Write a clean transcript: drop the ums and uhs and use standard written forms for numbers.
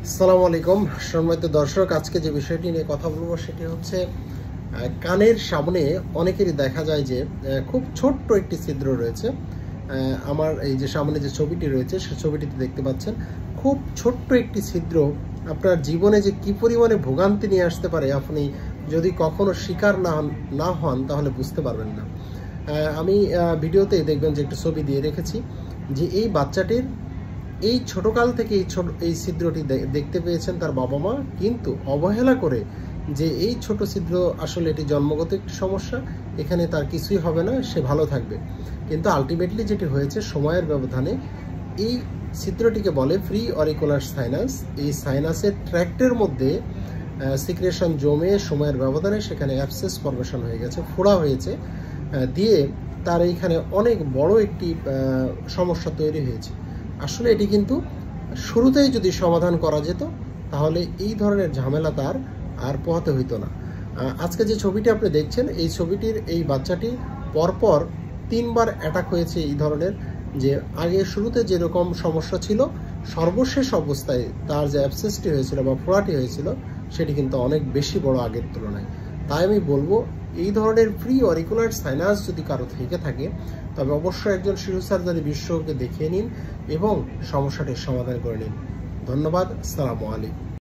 আসসালামু আলাইকুম সম্মানিত দর্শক, আজকে যে বিষয়টি নিয়ে কথা বলবো সেটি হচ্ছে কানের সামনে অনেকেরই দেখা যায় যে খুব ছোট্ট একটি ছিদ্র রয়েছে। আমার এই যে সামনে যে ছবিটি রয়েছে সে ছবিটিতে দেখতে পাচ্ছেন খুব ছোট্ট একটি ছিদ্র আপনার জীবনে যে কি পরিমাণে ভোগান্তি নিয়ে আসতে পারে আপনি যদি কখনো শিকার না হন তাহলে বুঝতে পারবেন না। আমি ভিডিওতে দেখবেন যে একটি ছবি দিয়ে রেখেছি যে এই বাচ্চাটির এই ছোটকাল থেকে এই ছিদ্রটি দেখতে পেয়েছেন তার বাবা মা, কিন্তু অবহেলা করে যে এই ছোট ছিদ্র আসলে এটি জন্মগত একটি সমস্যা, এখানে তার কিছুই হবে না, সে ভালো থাকবে। কিন্তু আলটিমেটলি যেটি হয়েছে সময়ের ব্যবধানে এই ছিদ্রটিকে বলে প্রি অরিকুলার সাইনাস। এই সাইনাসের ট্র্যাক্টের মধ্যে সিক্রেশন জমে সময়ের ব্যবধানে সেখানে অ্যাবসেস ফর্মেশন হয়ে গেছে, ফোড়া হয়েছে, দিয়ে তার এইখানে অনেক বড় একটি সমস্যা তৈরি হয়েছে। আসলে এটি কিন্তু শুরুতেই যদি সমাধান করা যেত তাহলে এই ধরনের ঝামেলা তার আর পোহাতে হইতো না। আজকে যে ছবিটি আপনি দেখছেন এই ছবিটির এই বাচ্চাটি পরপর 3 বার অ্যাটাক হয়েছে এই ধরনের, যে আগে শুরুতে যেরকম সমস্যা ছিল সর্বশেষ অবস্থায় তার যে অ্যাবসেসটি হয়েছিল বা ফোড়াটি হয়েছিল সেটি কিন্তু অনেক বেশি বড় আগের তুলনায়। তাই আমি বলবো এই ধরনের প্রি অরিকুলার সাইনাস যদি কারো থেকে থাকে তবে অবশ্যই একজন শিশু সার্জারি বিশেষজ্ঞকে দেখিয়ে নিন এবং সমস্যাটির সমাধান করে নিন। ধন্যবাদ। আসসালামু আলাইকুম।